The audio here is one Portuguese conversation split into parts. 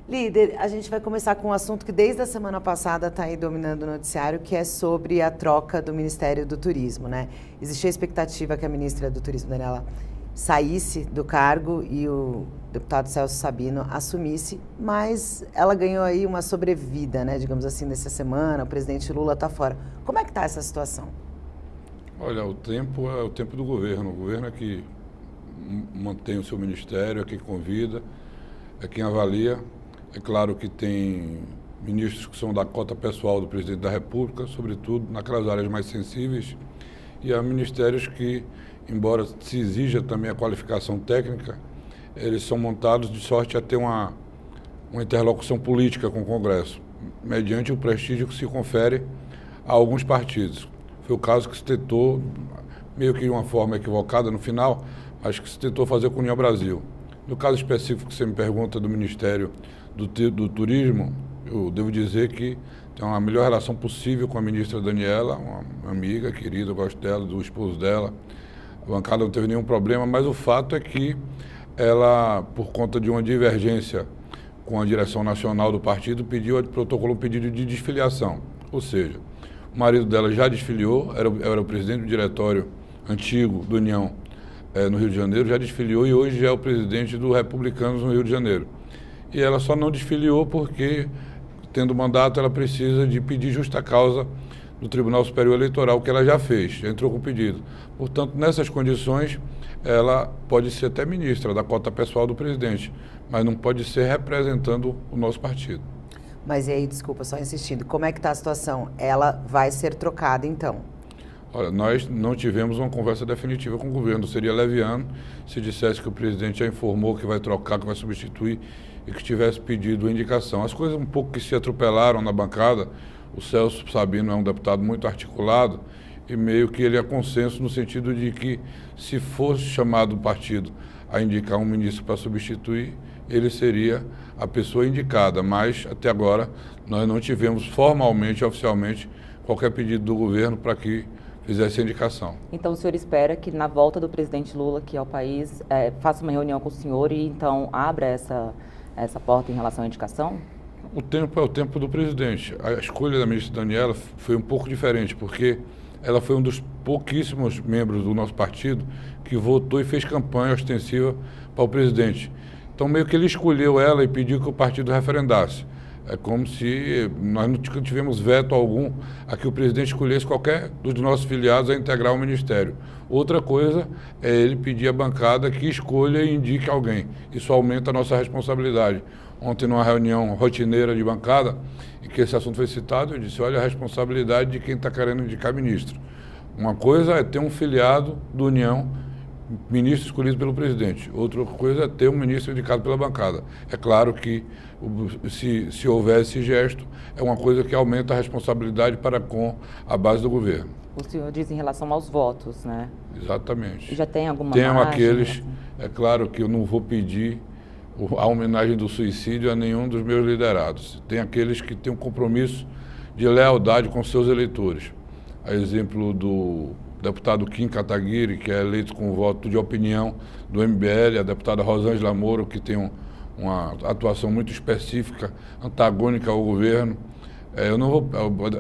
Líder, a gente vai começar com um assunto que desde a semana passada está aí dominando o noticiário, que é sobre a troca do Ministério do Turismo, né? Existia a expectativa que a ministra do Turismo, Daniela, saísse do cargo e o deputado Celso Sabino assumisse, mas ela ganhou aí uma sobrevida, né, digamos assim, nessa semana, o presidente Lula está fora. Como é que está essa situação? Olha, o tempo é o tempo do governo. O governo é que mantém o seu ministério, é quem convida, é quem avalia. É claro que tem ministros que são da cota pessoal do presidente da República, sobretudo naquelas áreas mais sensíveis, e há ministérios que, embora se exija também a qualificação técnica, eles são montados de sorte a ter uma interlocução política com o Congresso, mediante o prestígio que se confere a alguns partidos. Foi o caso que se tentou, meio que de uma forma equivocada no final, mas que se tentou fazer com a União Brasil. No caso específico que você me pergunta do Ministério do Turismo, eu devo dizer que tem uma melhor relação possível com a ministra Daniela, uma amiga querida, eu gosto dela, do esposo dela. A bancada não teve nenhum problema, mas o fato é que ela, por conta de uma divergência com a direção nacional do partido, protocolou um pedido de desfiliação. Ou seja, o marido dela já desfiliou, era o presidente do diretório antigo do União no Rio de Janeiro, já desfiliou e hoje já é o presidente do Republicanos no Rio de Janeiro. E ela só não desfiliou porque, tendo mandato, ela precisa de pedir justa causa do Tribunal Superior Eleitoral, que ela já fez, já entrou com o pedido. Portanto, nessas condições, ela pode ser até ministra da cota pessoal do presidente, mas não pode ser representando o nosso partido. Mas e aí, desculpa, só insistindo, como é que está a situação? Ela vai ser trocada, então? Olha, nós não tivemos uma conversa definitiva com o governo. Seria leviano se dissesse que o presidente já informou que vai trocar, que vai substituir e que tivesse pedido indicação. As coisas um pouco que se atropelaram na bancada. O Celso Sabino é um deputado muito articulado e meio que ele é consenso no sentido de que, se fosse chamado o partido a indicar um ministro para substituir, ele seria a pessoa indicada, mas até agora nós não tivemos formalmente, oficialmente, qualquer pedido do governo para que fizesse a indicação. Então o senhor espera que na volta do presidente Lula aqui ao país, faça uma reunião com o senhor e então abra essa porta em relação à indicação? O tempo é o tempo do presidente. A escolha da ministra Daniela foi um pouco diferente, porque ela foi um dos pouquíssimos membros do nosso partido que votou e fez campanha ostensiva para o presidente. Então, meio que ele escolheu ela e pediu que o partido referendasse. É como se nós não tivemos veto algum a que o presidente escolhesse qualquer dos nossos filiados a integrar o ministério. Outra coisa é ele pedir à bancada que escolha e indique alguém. Isso aumenta a nossa responsabilidade. Ontem, numa reunião rotineira de bancada, em que esse assunto foi citado, eu disse, olha a responsabilidade de quem está querendo indicar ministro. Uma coisa é ter um filiado do União, ministro escolhido pelo presidente. Outra coisa é ter um ministro indicado pela bancada. É claro que, se houver esse gesto, é uma coisa que aumenta a responsabilidade para com a base do governo. O senhor diz em relação aos votos, né? Exatamente. E já tem alguma Tem margem, aqueles, assim? é claro que eu não vou pedir a homenagem do suicídio a nenhum dos meus liderados. Tem aqueles que têm um compromisso de lealdade com seus eleitores. A exemplo do deputado Kim Kataguiri, que é eleito com o voto de opinião do MBL, a deputada Rosângela Moro, que tem uma atuação muito específica, antagônica ao governo. Eu não vou,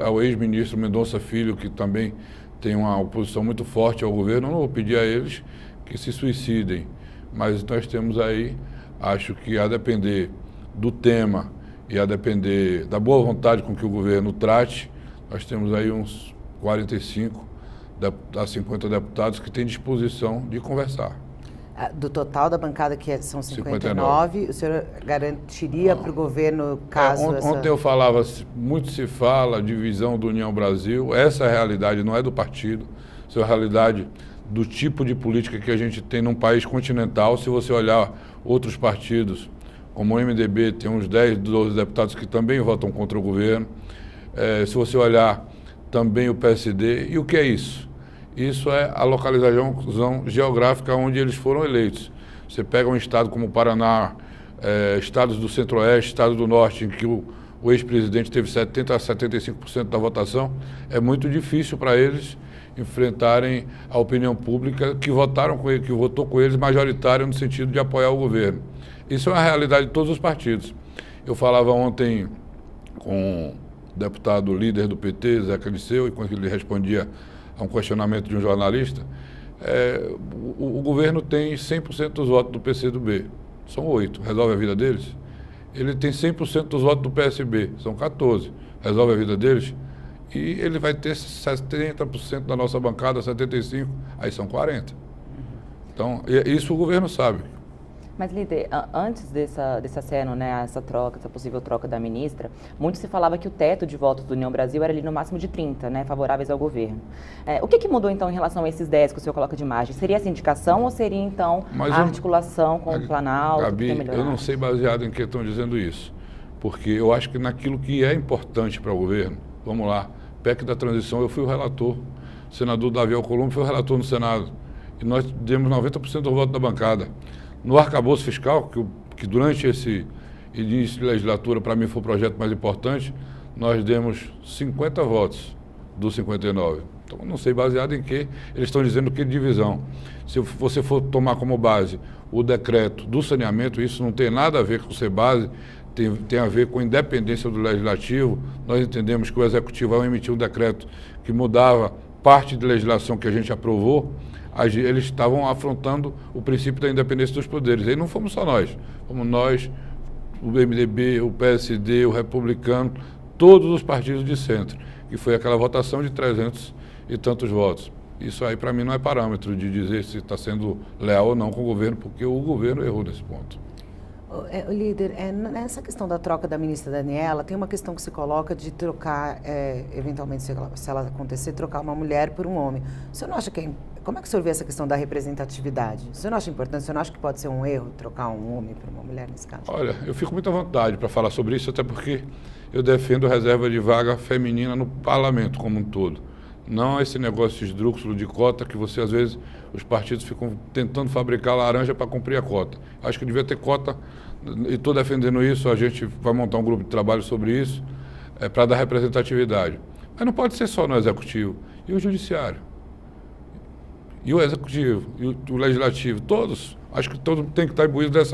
ao ex-ministro Mendonça Filho, que também tem uma oposição muito forte ao governo, eu não vou pedir a eles que se suicidem. Mas nós temos aí, acho que a depender do tema e a depender da boa vontade com que o governo trate, nós temos aí uns 45 a 50 deputados que têm disposição de conversar. Do total da bancada, que são 59, o senhor garantiria para o governo, caso Ontem eu falava, muito se fala, divisão do União Brasil, essa é a realidade, não é do partido, essa é a realidade do tipo de política que a gente tem num país continental. Se você olhar outros partidos, como o MDB, tem uns 10, 12 deputados que também votam contra o governo. Se você olhar também o PSD, e o que é isso? Isso é a localização geográfica onde eles foram eleitos. Você pega um estado como o Paraná, estados do Centro-Oeste, estados do Norte, em que o ex-presidente teve 70% a 75% da votação, é muito difícil para eles enfrentarem a opinião pública que votaram com ele, que votou com eles, majoritária no sentido de apoiar o governo. Isso é uma realidade de todos os partidos. Eu falava ontem com o deputado líder do PT, Zé Caliceu, e quando ele respondia a um questionamento de um jornalista, o governo tem 100% dos votos do PCdoB, são 8, resolve a vida deles? Ele tem 100% dos votos do PSB, são 14, resolve a vida deles? E ele vai ter 70% da nossa bancada, 75%, aí são 40%. Então, isso o governo sabe. Mas, líder, antes desse aceno, né, essa possível troca da ministra, muito se falava que o teto de votos do União Brasil era ali no máximo de 30, né, favoráveis ao governo. O que mudou, então, em relação a esses 10 que o senhor coloca de margem? Seria essa indicação ou seria, então, a articulação com o Planalto? Gabi, eu não sei baseado em que estão dizendo isso, porque eu acho que naquilo que é importante para o governo, vamos lá, PEC da transição, eu fui o relator, o senador Davi Alcolumbre foi o relator no Senado, e nós demos 90% do voto da bancada. No arcabouço fiscal, que durante esse início de legislatura, para mim, foi o projeto mais importante, nós demos 50 votos dos 59. Então, não sei baseado em que eles estão dizendo que divisão. Se você for tomar como base o decreto do saneamento, isso não tem nada a ver com ser base, tem a ver com a independência do legislativo. Nós entendemos que o executivo, ao emitir um decreto que mudava parte de legislação que a gente aprovou, eles estavam afrontando o princípio da independência dos poderes. E não fomos só nós, fomos nós, o MDB, o PSD, o Republicano, todos os partidos de centro, que foi aquela votação de 300 e tantos votos. Isso aí, para mim, não é parâmetro de dizer se está sendo leal ou não com o governo, porque o governo errou nesse ponto. Líder, nessa questão da troca da ministra Daniela, tem uma questão que se coloca de trocar, eventualmente, se ela acontecer, trocar uma mulher por um homem. O senhor não acha que como é que o senhor vê essa questão da representatividade? O senhor não acha importante? O senhor não acha que pode ser um erro trocar um homem por uma mulher nesse caso? Olha, eu fico muito à vontade para falar sobre isso, até porque eu defendo reserva de vaga feminina no parlamento como um todo. Não esse negócio esdrúxulo de cota que você, às vezes, os partidos ficam tentando fabricar laranja para cumprir a cota. Acho que devia ter cota, e estou defendendo isso, a gente vai montar um grupo de trabalho sobre isso, para dar representatividade. Mas não pode ser só no executivo. E o judiciário? E o executivo? E o legislativo? Todos. Acho que todos têm que estar imbuídos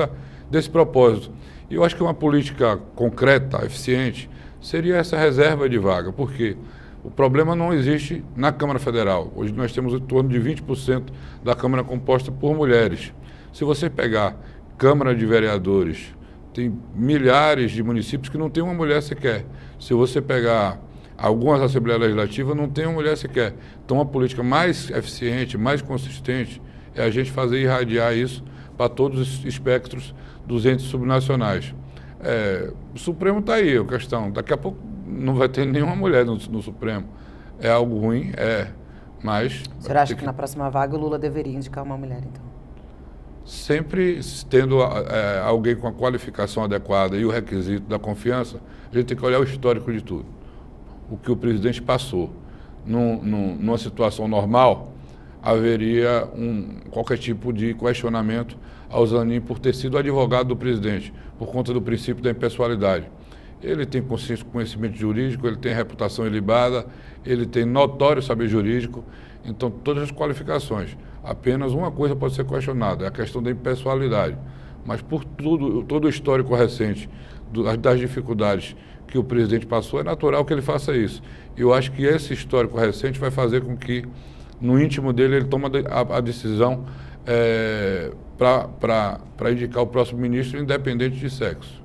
desse propósito. E eu acho que uma política concreta, eficiente, seria essa reserva de vaga. Por quê? O problema não existe na Câmara Federal. Hoje nós temos em torno de 20% da Câmara composta por mulheres. Se você pegar Câmara de Vereadores, tem milhares de municípios que não tem uma mulher sequer. Se você pegar algumas Assembleias Legislativas, não tem uma mulher sequer. Então, uma política mais eficiente, mais consistente, é a gente fazer irradiar isso para todos os espectros dos entes subnacionais. O Supremo está aí, a questão. Daqui a pouco não vai ter nenhuma mulher no Supremo. É algo ruim? Mas... O senhor acha que na próxima vaga o Lula deveria indicar uma mulher, então? Sempre tendo alguém com a qualificação adequada e o requisito da confiança, a gente tem que olhar o histórico de tudo. O que o presidente passou. Numa situação normal, haveria qualquer tipo de questionamento ao Zanin por ter sido advogado do presidente, por conta do princípio da impessoalidade. Ele tem conhecimento jurídico, ele tem reputação ilibada, ele tem notório saber jurídico, então todas as qualificações. Apenas uma coisa pode ser questionada, é a questão da impessoalidade. Mas por todo o histórico recente das dificuldades que o presidente passou, é natural que ele faça isso. E eu acho que esse histórico recente vai fazer com que, no íntimo dele, ele tome a decisão para indicar o próximo ministro, independente de sexo.